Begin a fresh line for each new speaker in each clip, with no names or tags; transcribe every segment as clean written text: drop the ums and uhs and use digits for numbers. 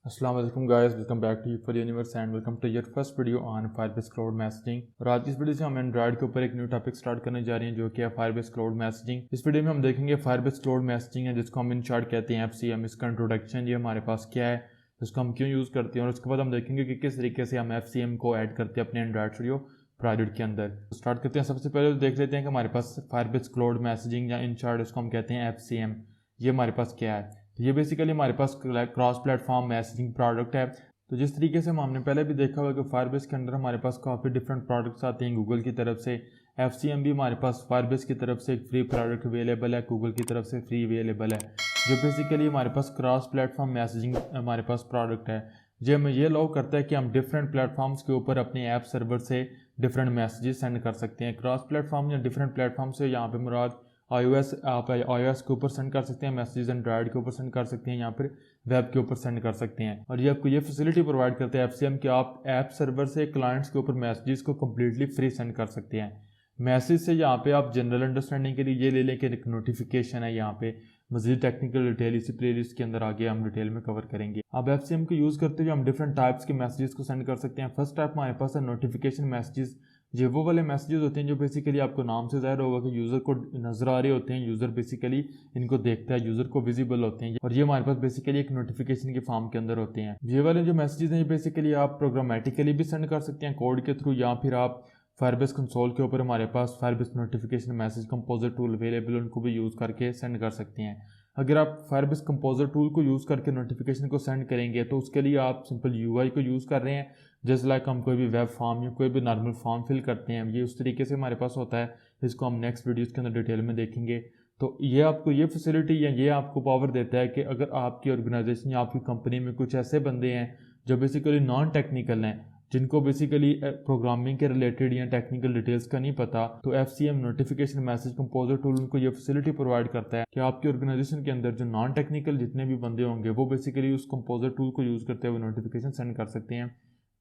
अस्सलाम वालेकुम guys, welcome back to useful universe and welcome to your first video on Firebase cloud messaging. और आज की इस वीडियो से हम एंड्रॉइड के ऊपर एक न्यू टॉपिक स्टार्ट करने जा रहे हैं जो कि है फायरबेस क्लाउड मैसेजिंग। इस वीडियो में हम देखेंगे फायरबेस क्लाउड मैसेजिंग है जिसको हम इन शॉर्ट कहते हैं एफसीएम। इसका इंट्रोडक्शन ये हमारे पास क्या है, इसको हम क्यों यूज़ करते हैं और उसके बाद हम देखेंगे कि किस तरीके से हम एफसीएम को ऐड करते हैं अपने एंड्रॉइड स्टूडियो प्रोजेक्ट के अंदर। स्टार्ट करते हैं। सबसे पहले देख लेते हैं कि हमारे पास फायरबेस क्लाउड मैसेजिंग या इन शॉर्ट इसको हम कहते हैं एफसीएम, ये हमारे पास क्या है। ये बेसिकली हमारे पास क्रॉस प्लेटफॉर्म मैसेजिंग प्रोडक्ट है। तो जिस तरीके से हमने पहले भी देखा हुआ कि फायरबेस के अंदर हमारे पास काफ़ी डिफरेंट प्रोडक्ट्स आते हैं गूगल की तरफ से। एफसीएम भी हमारे पास फायरबेस की तरफ से एक फ्री प्रोडक्ट अवेलेबल है, गूगल की तरफ से फ्री अवेलेबल है, जो बेसिकली हमारे पास क्रॉस प्लेटफॉर्म मैसेजिंग हमारे पास प्रोडक्ट है। जो हमें ये अलाउ करता है कि हम डिफरेंट प्लेटफॉर्म्स के ऊपर अपने ऐप सर्वर से डिफरेंट मैसेजेस सेंड कर सकते हैं। क्रॉस प्लेटफॉर्म या डिफरेंट प्लेटफॉर्म से यहाँ पे मुराद iOS, आप iOS के ऊपर सेंड कर सकते हैं मैसेजेस, एंड्रॉइड के ऊपर सेंड कर सकते हैं, यहाँ पर वेब के ऊपर सेंड कर सकते हैं। और ये आपको ये फैसिलिटी प्रोवाइड करते हैं एफसीएम कि आप ऐप सर्वर से क्लाइंट्स के ऊपर मैसेजेस को कम्प्लीटली फ्री सेंड कर सकते हैं। मैसेज से यहाँ पे आप जनरल अंडरस्टैंडिंग के लिए ये ले लें कि एक नोटिफिकेशन है। यहाँ पे मजीद टेक्निकल डिटेल इसी प्लेलिस्ट के अंदर आगे हम डिटेल में कवर करेंगे। अब एफसीएम को यूज़ करते हुए हम डिफरेंट टाइप्स के मैसेजेस को सेंड कर सकते हैं। फर्स्ट टाइप हमारे पास है नोटिफिकेशन मैसेजेस। ये वो वाले मैसेजेस होते हैं जो बेसिकली आपको नाम से ज़ाहिर होगा कि यूज़र को नज़र आ रहे होते हैं, यूज़र बेसिकली इनको देखता है, यूज़र को विजिबल होते हैं और ये हमारे पास बेसिकली एक नोटिफिकेशन के फॉर्म के अंदर होते हैं। ये वाले जो मैसेजेस हैं ये बेसिकली आप प्रोग्रामेटिकली भी सेंड कर सकते हैं कोड के थ्रू, या फिर आप फायरबेस कंसोल के ऊपर हमारे पास Firebase notification message composer tool available, उनको भी यूज़ करके सेंड कर सकते हैं। अगर आप फायरबेस कंपोजर टूल को यूज़ करके नोटिफिकेशन को सेंड करेंगे तो उसके लिए आप सिंपल यूआई को यूज़ कर रहे हैं। जस्ट लाइक हम कोई भी वेब फॉर्म या कोई भी नॉर्मल फॉर्म फिल करते हैं, ये उस तरीके से हमारे पास होता है। इसको हम नेक्स्ट वीडियोज़ के अंदर डिटेल में देखेंगे। तो ये आपको ये फैसिलिटी या ये आपको पावर देता है कि अगर आपकी ऑर्गेनाइजेशन या आपकी कंपनी में कुछ ऐसे बंदे हैं जो बेसिकली नॉन टेक्निकल हैं, जिनको बेसिकली प्रोग्रामिंग के रिलेटेड या टेक्निकल डिटेल्स का नहीं पता, तो FCM notification message composer tool उनको ये फैसिलिटी प्रोवाइड करता है कि आपकी ऑर्गेनाइजेशन के अंदर जो नॉन टेक्निकल जितने भी बंदे होंगे वो बेसिकली उस कंपोजर टूल को यूज़ करते हुए नोटिफिकेशन सेंड कर सकते हैं।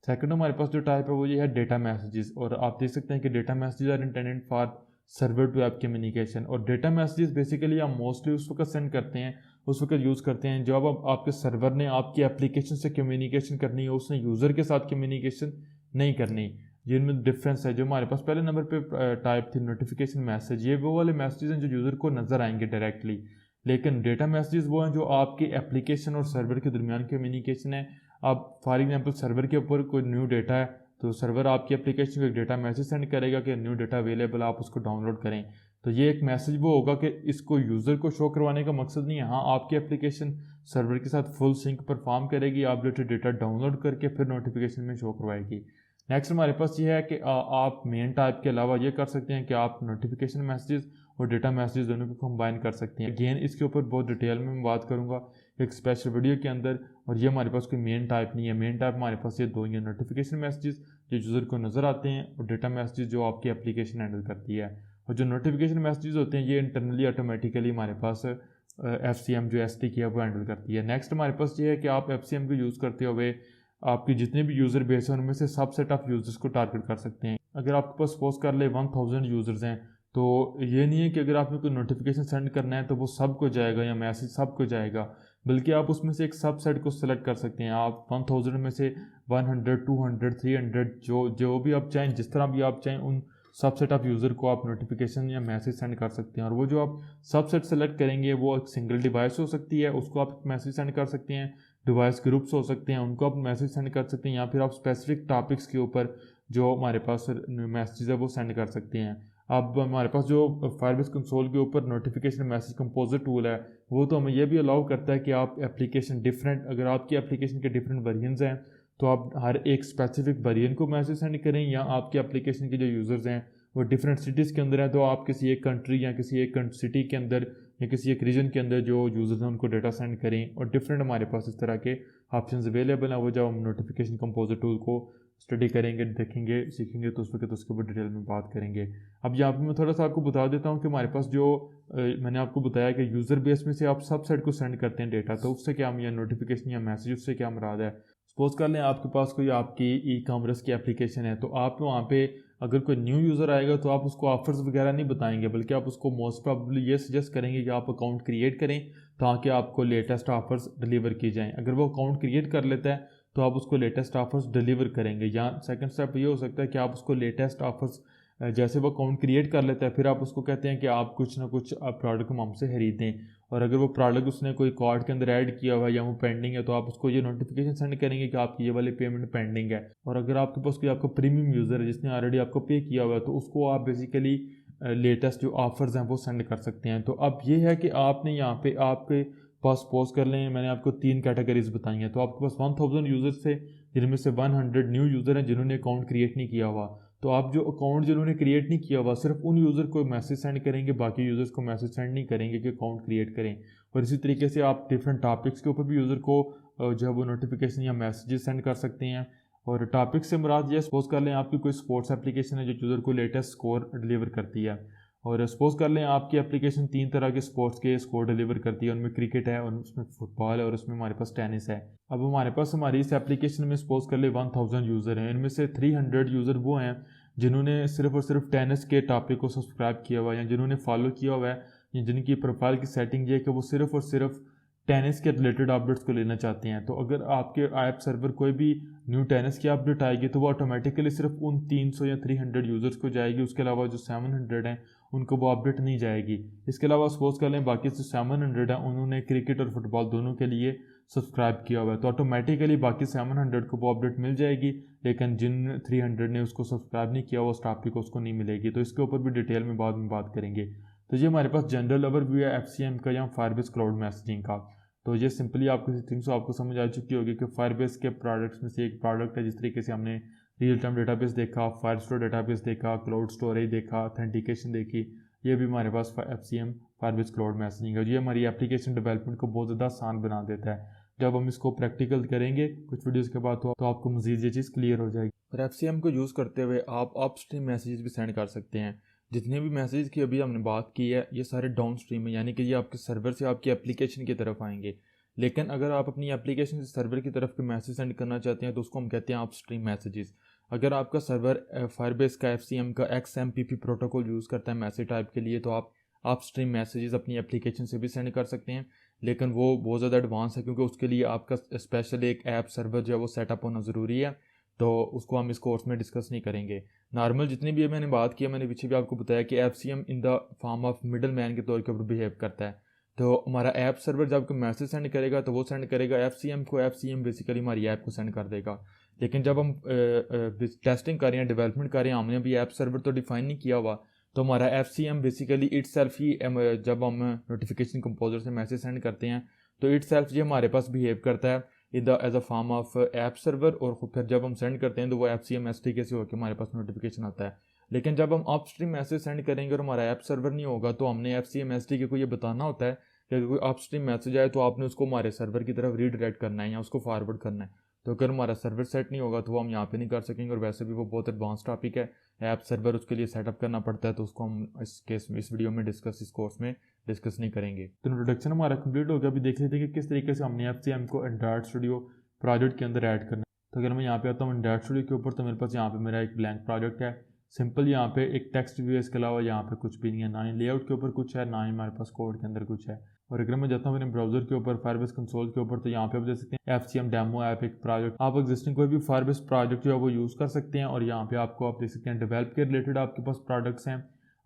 सेकंड हमारे पास जो टाइप है वो ये है डेटा मैसेजेस। और आप देख सकते हैं कि data messages are intended for server to app communication. और डेटा मैसेजेस बेसिकली आप मोस्टली उस वक्त सेंड करते हैं, उस वक्त यूज़ करते हैं जब अब आपके सर्वर ने आपकी एप्लीकेशन से कम्युनिकेशन करनी है, उसने यूज़र के साथ कम्युनिकेशन नहीं करनी। जिनमें डिफरेंस है। जो हमारे पास पहले नंबर पे टाइप थी नोटिफिकेशन मैसेज, ये वो वाले मैसेजेस हैं जो यूज़र को नज़र आएंगे डायरेक्टली। लेकिन डेटा मैसेजेस वो हैं जो आपकी एप्लीकेशन और सर्वर के दरमियान कम्युनिकेशन है। अब फॉर एग्जांपल सर्वर के ऊपर कोई न्यू डेटा है तो सर्वर आपकी एप्लीकेशन को एक डेटा मैसेज सेंड करेगा कि न्यू डेटा अवेलेबल, आप उसको डाउनलोड करें। तो ये एक मैसेज वो होगा कि इसको यूज़र को शो करवाने का मकसद नहीं है। हाँ, आपकी एप्लीकेशन सर्वर के साथ फुल सिंक परफॉर्म करेगी, आप डेटा डाउनलोड करके फिर नोटिफिकेशन में शो करवाएगी। नेक्स्ट हमारे पास ये है कि आप मेन टाइप के अलावा ये कर सकते हैं कि आप नोटिफिकेशन मैसेजेस और डेटा मैसेजेस दोनों को कंबाइन कर सकते हैं। अगेन इसके ऊपर बहुत डिटेल में मैं बात करूंगा एक स्पेशल वीडियो के अंदर। और ये हमारे पास कोई मेन टाइप नहीं है। मेन टाइप हमारे पास ये दो ही है, नोटिफिकेशन मैसेजेस जो यूज़र को नज़र आते हैं और डेटा मैसेजेस जो आपकी एप्लीकेशन हैंडल करती है। और जो नोटिफिकेशन मैसेजेस होते हैं ये इंटरनली ऑटोमेटिकली हमारे पास एफसीएम जो एसडीके है वो हैंडल करती है। नेक्स्ट हमारे पास ये है कि आप एफसीएम को यूज़ करते हुए आपकी जितने भी यूज़र बेस हैं उनमें से सबसेट ऑफ यूज़र्स को टारगेट कर सकते हैं। अगर आपके पास सपोज कर ले 1000 यूज़र्स हैं तो ये नहीं है कि अगर आपने कोई नोटिफिकेशन सेंड करना है तो वो सबको जाएगा या मैसेज सबको जाएगा, बल्कि आप उसमें से एक सबसेट को सेलेक्ट कर सकते हैं। आप 1000 में से 100, 200, 300 जो जो भी आप चाहें, जिस तरह भी आप चाहें, उन सबसेट ऑफ यूज़र को आप नोटिफिकेशन या मैसेज सेंड कर सकते हैं। और वो जो आप सबसेट सेलेक्ट करेंगे वो एक सिंगल डिवाइस हो सकती है, उसको आप मैसेज सेंड कर सकते हैं। डिवाइस ग्रुप्स हो सकते हैं, उनको आप मैसेज सेंड कर सकते हैं, या फिर आप स्पेसिफिक टॉपिक्स के ऊपर जो हमारे पास मैसेज है वो सेंड कर सकते हैं। अब हमारे पास जो फायरबेस कंसोल के ऊपर नोटिफिकेशन मैसेज कंपोजर टूल है वो तो हमें यह भी अलाउ करता है कि आप एप्लीकेशन डिफरेंट, अगर आपकी एप्लीकेशन के डिफरेंट वेरिएंट्स हैं तो आप हर एक स्पेसिफिक वेरिएंट को मैसेज सेंड करें, या आपकी एप्लीकेशन के जो यूज़र्स हैं वो डिफरेंट सिटीज़ के अंदर हैं तो आप किसी एक कंट्री या किसी एक सिटी के अंदर या किसी एक रीजन के अंदर जो यूज़र्स हैं उनको डेटा सेंड करें। और डिफरेंट हमारे पास इस तरह के ऑप्शंस अवेलेबल हैं। वो जब हम नोटिफिकेशन कंपोजर टूल को स्टडी करेंगे, देखेंगे, सीखेंगे तो उस वक्त उसके ऊपर डिटेल में बात करेंगे। अब यहाँ पे मैं थोड़ा सा आपको बता देता हूँ कि हमारे पास जो मैंने आपको बताया कि यूज़र बेस में से आप सबसेट को सेंड करते हैं डेटा, तो उससे क्या हम या नोटिफिकेशन या मैसेज उससे क्या मुराद है। सपोज कर लें आपके पास कोई आपकी ई कॉमर्स की एप्लीकेशन है तो आप वहाँ पे अगर कोई न्यू यूज़र आएगा तो आप उसको ऑफर्स वगैरह नहीं बताएंगे, बल्कि आप उसको मोस्ट प्रॉब्ली ये सजेस्ट करेंगे कि आप अकाउंट क्रिएट करें ताकि आपको लेटेस्ट ऑफर्स डिलीवर की जाएँ। अगर वो अकाउंट क्रिएट कर लेता है तो आप उसको लेटेस्ट ऑफर्स डिलीवर करेंगे। या सेकंड स्टेप ये हो सकता है कि आप उसको लेटेस्ट ऑफर्स जैसे वो अकाउंट क्रिएट कर लेता है फिर आप उसको कहते हैं कि आप कुछ ना कुछ प्रोडक्ट हमसे खरीदें, और अगर वो प्रोडक्ट उसने कोई कार्ड के अंदर ऐड किया हुआ है या वो पेंडिंग है तो आप उसको ये नोटिफिकेशन सेंड करेंगे कि आपकी ये वाली पेमेंट पेंडिंग है। और अगर आपके पास कोई आपका प्रीमियम यूज़र है जिसने ऑलरेडी आपको पे किया हुआ है तो उसको आप बेसिकली लेटेस्ट जो ऑफर्स हैं वो सेंड कर सकते हैं। तो अब ये है कि आपने यहाँ पे आपके पास सपोज कर लें मैंने आपको 3 कैटेगरीज बताई हैं, तो आपके पास 1000 यूज़र्स थे जिनमें से 100 न्यू यूज़र हैं जिन्होंने अकाउंट क्रिएट नहीं किया हुआ। तो आप जो अकाउंट जिन्होंने क्रिएट नहीं किया हुआ सिर्फ उन यूज़र को मैसेज सेंड करेंगे, बाकी यूज़र्स को मैसेज सेंड नहीं करेंगे कि अकाउंट क्रिएट करें। और इसी तरीके से आप डिफरेंट टॉपिक्स के ऊपर भी यूज़र को जो है वो नोटिफिकेशन या मैसेजेस सेंड कर सकते हैं। और टॉपिक से मुराद ये सपोज कर लें आपकी कोई स्पोर्ट्स एप्लीकेशन है जो यूज़र को लेटेस्ट स्कोर डिलीवर करती है, और सपोज कर लें आपकी एप्लीकेशन 3 तरह के स्पोर्ट्स के स्कोर डिलीवर करती है, उनमें क्रिकेट है और उसमें फुटबॉल है और उसमें हमारे पास टेनिस है। अब हमारे पास हमारी इस एप्लीकेशन में सपोज कर ले 1000 यूज़र हैं, इनमें से 300 यूज़र वो हैं जिन्होंने सिर्फ और सिर्फ टेनिस के टॉपिक को सब्सक्राइब किया हुआ है या जिन्होंने फॉलो किया हुआ है, या जिनकी प्रोफाइल की सेटिंग ये है कि वो सिर्फ और सिर्फ टेनिस के रिलेटेड अपडेट्स को लेना चाहते हैं। तो अगर आपके ऐप सर्वर कोई भी न्यू टेनिस की अपडेट आएगी तो वो ऑटोमेटिकली सिर्फ उन 300 या 300 यूज़र्स को जाएगी, उसके अलावा जो 700 हैं उनको वो अपडेट नहीं जाएगी। इसके अलावा सपोज कर लें बाकी जो 700 हैं उन्होंने क्रिकेट और फुटबॉल दोनों के लिए सब्सक्राइब किया हुआ है, तो ऑटोमेटिकली बाकी 700 को वो अपडेट मिल जाएगी, लेकिन जिन 300 ने उसको सब्सक्राइब नहीं किया वो उस टॉपिक को उसको नहीं मिलेगी। तो इसके ऊपर भी डिटेल में बाद में बात करेंगे। तो ये हमारे पास जनरल ओवरव्यू है FCM का या फायरबेस क्लाउड मैसेजिंग का। तो ये सिंपली आपको थिंग्स आपको समझ आ चुकी होगी कि फायरबेस के प्रोडक्ट्स में से एक प्रोडक्ट है। जिस तरीके से हमने रियल टाइम डेटाबेस देखा, फायरस्टोर डेटाबेस देखा, क्लाउड स्टोरेज देखा, ऑथेंटिकेशन देखी, ये भी हमारे पास FCM फायरबेस क्लाउड मैसेजिंग है। ये हमारी एप्लीकेशन डेवलपमेंट को बहुत ज़्यादा आसान बना देता है। जब हम इसको प्रैक्टिकल करेंगे कुछ वीडियोस के बाद तो आपको मज़ीद ये चीज़ क्लियर हो जाएगी। और FCM को यूज़ करते हुए आप अपस्ट्रीम मैसेजेस भी सेंड कर सकते हैं। जितने भी मैसेज की अभी हमने बात की है ये सारे डाउन स्ट्रीम है, यानी कि ये आपके सर्वर से आपकी एप्लीकेशन की तरफ आएंगे। लेकिन अगर आप अपनी एप्लीकेशन से सर्वर की तरफ के मैसेज सेंड करना चाहते हैं तो उसको हम कहते हैं अपस्ट्रीम मैसेजेस। अगर आपका सर्वर फायरबेस का FCM का XMPP प्रोटोकॉल यूज़ करता है मैसेज टाइप के लिए तो आप अपस्ट्रीम मैसेजेस अपनी एप्लीकेशन से भी सेंड कर सकते हैं, लेकिन वो बहुत ज़्यादा एडवांस है क्योंकि उसके लिए आपका स्पेशल एक ऐप सर्वर जो है वो सेटअप होना ज़रूरी है। तो उसको हम इस कोर्स में डिस्कस नहीं करेंगे। नॉर्मल जितनी भी मैंने बात की है मैंने पीछे भी आपको बताया कि FCM in the form of middle man के तौर के ऊपर बिहेव करता है। तो हमारा ऐप सर्वर जब कोई मैसेज सेंड करेगा तो वो सेंड करेगा FCM को, FCM बेसिकली हमारी ऐप को सेंड कर देगा। लेकिन जब हम टेस्टिंग कर रहे हैं, डेवलपमेंट कर रहे हैं, हमने अभी ऐप सर्वर तो डिफाइन नहीं किया हुआ, तो हमारा FCM बेसिकली इटसेल्फ ही जब हम नोटिफिकेशन कंपोजर से मैसेज सेंड करते हैं तो इटसेल्फ ये हमारे पास बिहेव करता है as a form of app server, और फिर जब हम सेंड करते हैं तो वो FCM SDK से होकर हमारे पास नोटिफिकेशन आता है। लेकिन जब हम अपस्ट्रीम मैसेज सेंड करेंगे और हमारा ऐप सर्वर नहीं होगा तो हमने FCM SDK को ये बताना होता है कि अगर कोई अपस्ट्रीम मैसेज आए तो आपने उसको हमारे सर्वर की तरफ रीडायरेक्ट करना है या उसको फॉरवर्ड करना है। तो अगर हमारा सर्वर सेट नहीं होगा तो वो हम यहाँ पे नहीं कर सकेंगे, और वैसे भी वो बहुत एडवांस टॉपिक है, ऐप सर्वर उसके लिए सेटअप करना पड़ता है, तो उसको हम इस केस में इस वीडियो में इस कोर्स में डिस्कस नहीं करेंगे। तो इंट्रोडक्शन हमारा कंप्लीट हो गया। अभी देख लेते हैं कि किस तरीके से हमने FCM को एंड्रॉयड स्टूडियो प्रोजेक्ट के अंदर ऐड करना है। तो अगर मैं यहाँ पे आता हूँ एंड्रॉयड स्टूडियो के ऊपर तो मेरे पास यहाँ पे मेरा एक ब्लैंक प्रोजेक्ट है। सिंपल यहाँ पे एक टेक्स्ट व्यू है, इसके अलावा यहाँ पे कुछ भी नहीं है, ना ही लेआउट के ऊपर कुछ है ना ही हमारे पास कोड के अंदर कुछ है। और अगर मैं जाता हूँ मेरे ब्राउजर के ऊपर फायरबेस कंसोल के ऊपर तो यहाँ पे आप देख सकते हैं FCM डेमो ऐप एक प्रोजेक्ट। आप एग्जिस्टिंग कोई भी फायरबेस प्रोजेक्ट जो है वो यूज़ कर सकते हैं, और यहाँ पे आपको आप देख सकते हैं डेवलप के रिलेटेड आपके पास प्रोडक्ट्स हैं,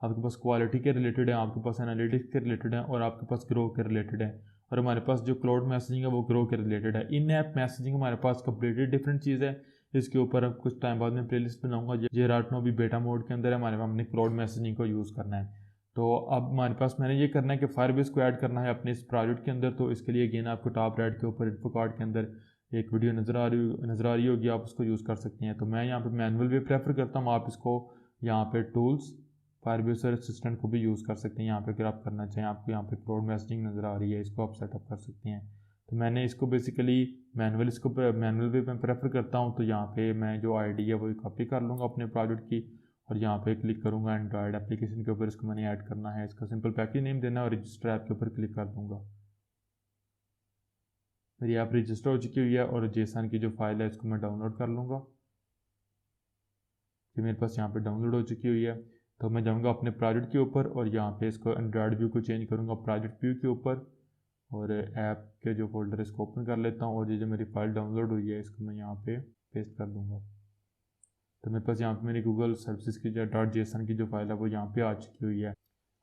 आपके पास क्वालिटी के रिलेटेड है, आपके पास एनालिटिक्स के रिलेटेड है, और आपके पास ग्रो के रिलेटेड है। और हमारे पास जो क्लाउड मैसेजिंग है वो ग्रो के रिलेटेड है। इन ऐप मैसेजिंग हमारे पास कम्प्लीटली डिफरेंट चीज़ है। इसके ऊपर अब कुछ टाइम बाद में प्लेलिस्ट बनाऊंगा। जेराटनो भी बेटा मोड के अंदर है, हमारे हमने क्लाउड मैसेजिंग को यूज़ करना है। तो अब हमारे पास मैंने ये करना है कि फायरबेस को ऐड करना है अपने इस प्रोजेक्ट के अंदर। तो इसके लिए अगेन आपको टॉप राइट के ऊपर इन्फो कार्ड के अंदर एक वीडियो नज़र आ रही होगी, आप उसको यूज़ कर सकते हैं। तो मैं यहाँ पे मैनुअल भी प्रेफर करता हूँ, आप इसको यहाँ पे टूल्स फायरबेस असिस्टेंट को भी यूज़ कर सकते हैं। यहाँ पे अगर आप करना चाहें, आपको यहाँ पे क्लाउड मैसेजिंग नज़र आ रही है, इसको आप सेटअप कर सकते हैं। तो मैंने इसको बेसिकली मैनुअल भी मैं प्रेफर करता हूँ। तो यहाँ पे मैं जो ID है वो कॉपी कर लूँगा अपने प्रोजेक्ट की, और यहाँ पे क्लिक करूँगा एंड्रॉयड एप्लीकेशन के ऊपर, इसको मैंने ऐड करना है, इसका सिंपल पैकेज नेम देना है और रजिस्टर ऐप के ऊपर क्लिक कर दूँगा। मेरी ऐप रजिस्टर हो चुकी हुई है और JSON की जो फाइल है इसको मैं डाउनलोड कर लूँगा। ये मेरे पास यहाँ पे डाउनलोड हो चुकी हुई है। तो मैं जाऊँगा अपने प्रोजेक्ट के ऊपर और यहाँ पे इसको एंड्रॉयड व्यू को चेंज करूँगा प्रोजेक्ट व्यू के ऊपर, और ऐप के जो फोल्डर है इसको ओपन कर लेता हूँ, और ये जो मेरी फाइल डाउनलोड हुई है इसको मैं यहाँ पे पेस्ट कर दूँगा। तो मेरे पास यहाँ पे मेरी गूगल सर्विसेज की जो .json की जो फाइल है वो यहाँ पे आ चुकी हुई है।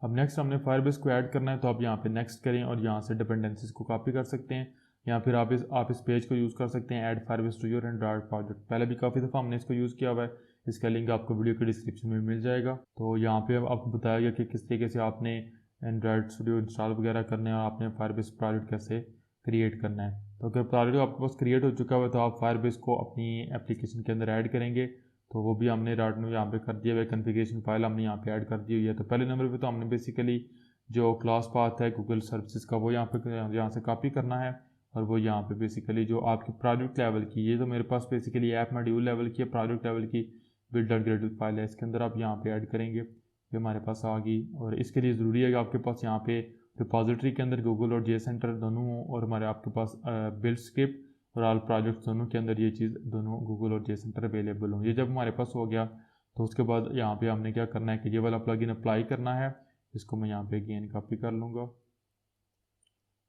अब नेक्स्ट हमने फायरबेस को ऐड करना है, तो आप यहाँ पे नेक्स्ट करें और यहाँ से डिपेंडेंसीज को कॉपी कर सकते हैं, या फिर आप इस पेज को यूज़ कर सकते हैं, add Firebase to your Android project. पहले भी काफ़ी दफ़ा हमने इसको यूज़ किया हुआ है, इसका लिंक आपको वीडियो के डिस्क्रिप्शन में मिल जाएगा। तो यहाँ पे आपको बताया गया कि किस तरीके से आपने एंड्रॉयड स्टूडियो इंस्टॉल वगैरह करना है और आपने फायरबेस प्रोजेक्ट कैसे क्रिएट करना है। तो अगर प्रोजेक्ट आपके पास क्रिएट हो चुका हुआ है तो आप फायरबेस को अपनी एप्लीकेशन के अंदर ऐड करेंगे, तो वो भी हमने यहाँ पे कर दिया हुआ है, कॉन्फ़िगरेशन फाइल हमने यहाँ पे ऐड कर दी हुई है। तो पहले नंबर पे तो हमने बेसिकली जो क्लास पाथ है गूगल सर्विसेज का वो यहाँ से कॉपी करना है, और वो यहाँ पे बेसिकली जो आपकी प्रोजेक्ट लेवल की, ये तो मेरे पास बेसिकली ऐप मॉड्यूल लेवल की है, प्रोजेक्ट लेवल की build.gradle फाइल है, इसके अंदर आप यहाँ पे ऐड करेंगे, ये हमारे पास आ गई। और इसके लिए ज़रूरी है कि आपके पास यहाँ पे रिपॉजिटरी के अंदर गूगल और JSenter दोनों हों, और हमारे आपके पास बिल्ड स्क्रिप्ट और ऑल प्रोजेक्ट्स दोनों के अंदर ये चीज़ दोनों गूगल और JSenter अवेलेबल हों। ये जब हमारे पास हो गया तो उसके बाद यहाँ पे हमने क्या करना है कि ये वाला प्लगइन अप्लाई करना है, इसको मैं यहाँ पे अगेन कॉपी कर लूँगा,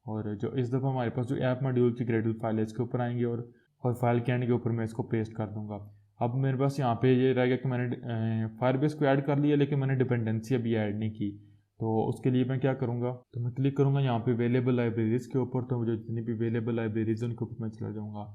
और जो इस दफ़ा हमारे पास जो ऐप मॉड्यूल की ग्रेडल फाइल है इसके ऊपर आएंगे, और फाइल के एंड के ऊपर मैं इसको पेस्ट कर दूँगा। अब मेरे पास यहाँ पे ये रहेगा कि मैंने फायरबेस को ऐड कर लिया, लेकिन मैंने डिपेंडेंसी अभी ऐड नहीं की। तो उसके लिए मैं क्या करूँगा, तो मैं क्लिक करूँगा यहाँ पे अवेलेबल लाइब्रेरीज़ के ऊपर, तो मुझे जितनी भी अवेलेबल लाइब्रेरीज़ उनके ऊपर मैं चला जाऊँगा।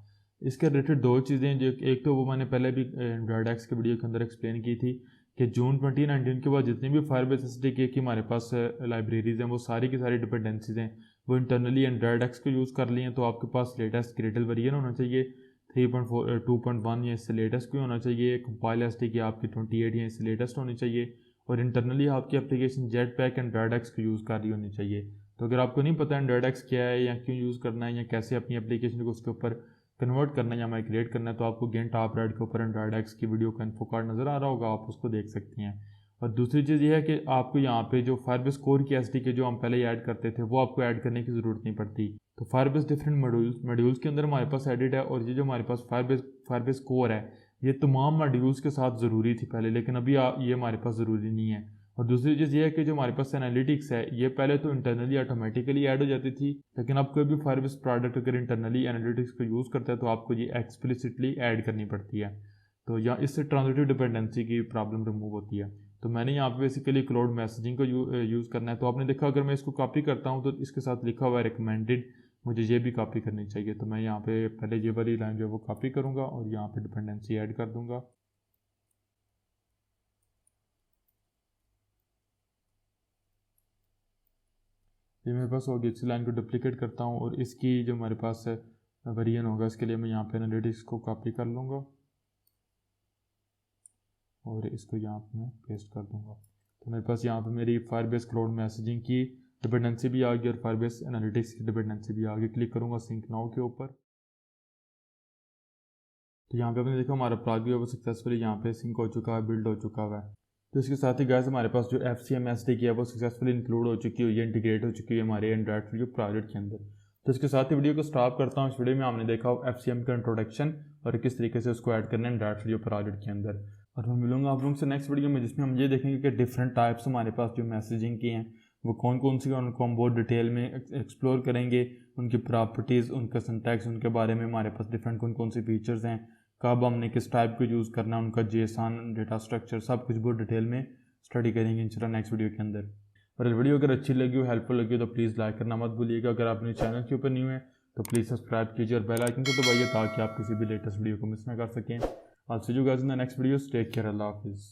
इसके रिलेटेड दो चीज़ें, जो एक तो वो मैंने पहले भी एंड्रॉयड के वीडियो के अंदर एक्सप्लेन की थी कि जून 2019 के बाद जितनी भी फायरबेस SDK की हमारे पास लाइब्रेरीज़ हैं वो सारी की सारी डिपेंडेंसीज़ हैं वो इंटरनली एंड्रॉयड को यूज़ कर लिए हैं। तो आपके पास लेटेस्ट ग्रेडल वेरिएंट होना चाहिए 3.4 2.1 या इससे लेटेस्ट भी होना चाहिए, कंपाइल SDK आपकी 28 या इससे लेटेस्ट होनी चाहिए, और इंटरनली आपकी एप्लीकेशन जेटपैक एंड्रॉयड को यूज़ कर रही होनी चाहिए। तो अगर आपको नहीं पता एंड्रॉयड क्या है या क्यों यूज़ करना है या कैसे अपनी एप्लीकेशन को उसके ऊपर कन्वर्ट करना है या माइग्रेट करना है, तो आपको गेन टॉप राइट के ऊपर एंड्रॉयड की वीडियो का इन्फो कार्ड नज़र आ रहा होगा, आप उसको देख सकते हैं। और दूसरी चीज़ ये है कि आपको यहाँ पे जो फायरबेस कोर की SDK जो हम पहले ऐड करते थे वो आपको ऐड करने की ज़रूरत नहीं पड़ती। तो फायरबेस डिफरेंट मॉड्यूल्स के अंदर हमारे पास एडिड है, और ये जो हमारे पास फायरबेस कोर है ये तमाम मॉड्यूल्स के साथ ज़रूरी थी पहले, लेकिन अभी ये हमारे पास ज़रूरी नहीं है। और दूसरी चीज़ ये है कि जो हमारे पास एनालिटिक्स है ये पहले तो इंटरनली ऑटोमेटिकली ऐड हो जाती थी, लेकिन अब कोई भी फायरबेस प्रोडक्ट अगर इंटरनली एनालिटिक्स को यूज़ करता है तो आपको ये एक्सप्लिसिटली ऐड करनी पड़ती है। तो यहाँ इससे ट्रांजिटिव डिपेंडेंसी की प्रॉब्लम रिमूव होती है। तो मैंने यहाँ पे बेसिकली क्लाउड मैसेजिंग को यूज़ करना है। तो आपने देखा अगर मैं इसको कॉपी करता हूँ तो इसके साथ लिखा हुआ है रिकमेंडेड, मुझे ये भी कॉपी करनी चाहिए। तो मैं यहाँ पे पहले ये वाली लाइन जो है वो कॉपी करूँगा और यहाँ पे डिपेंडेंसी ऐड कर दूँगा। ये मेरे पास होगी, इस लाइन को डुप्लीकेट करता हूँ और इसकी जो हमारे पास वेरिएंट होगा इसके लिए मैं यहाँ पे एनालिटिक्स को कॉपी कर लूँगा और इसको यहाँ पे मैं पेस्ट कर दूँगा। तो मेरे पास यहाँ पे मेरी फायरबेस क्लाउड मैसेजिंग की डिपेंडेंसी भी आ गई और फायरबेस एनालिटिक्स की डिपेंडेंसी भी आ गई। क्लिक करूँगा सिंक नाउ के ऊपर, तो यहाँ पे आपने देखा हमारा प्रोजेक्ट वो सक्सेसफुली यहाँ पे सिंक हो चुका है, बिल्ड हो चुका हुआ है। तो इसके साथ ही गाइस हमारे पास जो FCM SDK है वो सक्सेसफुली इंक्लूड हो चुकी हुई है, इंटीग्रेट हो चुकी है हमारे एंड्रॉयड स्टूडियो प्रोजेक्ट के अंदर। तो इसके साथ ही वीडियो को स्टॉप करता हूँ। इस वीडियो में हमने देखा FCM का इंट्रोडक्शन और किस तरीके से उसको ऐड करना है एंड्रॉयड स्टूडियो प्रोजेक्ट के अंदर। और मैं मिलूंगा आप लोगों से नेक्स्ट वीडियो में, जिसमें हम ये देखेंगे कि डिफरेंट टाइप्स हमारे पास जो मैसेजिंग की हैं वो कौन कौन सी, उनको हम बहुत डिटेल में एक्सप्लोर करेंगे, उनकी प्रॉपर्टीज़, उनका सिंटैक्स, उनके बारे में हमारे पास डिफरेंट कौन कौन सी फीचर्स हैं, कब हमने किस टाइप को यूज़ करना है, उनका JSON डेटा स्ट्रक्चर, सब कुछ बहुत डिटेल में स्टडी करेंगे इंशाल्लाह नेक्स्ट वीडियो के अंदर। और वीडियो अगर अच्छी लगी हो, हेल्पफुल लगी हो, तो प्लीज़ लाइक करना मत भूलिएगा। अगर आप अपने चैनल के ऊपर न्यू है तो प्लीज़ सब्सक्राइब कीजिए और बेल आइकन को दबाइए ताकि आप किसी भी लेटेस्ट वीडियो को मिस ना कर सकें। I'll see you guys in the next videos. Take care. Allah Hafiz.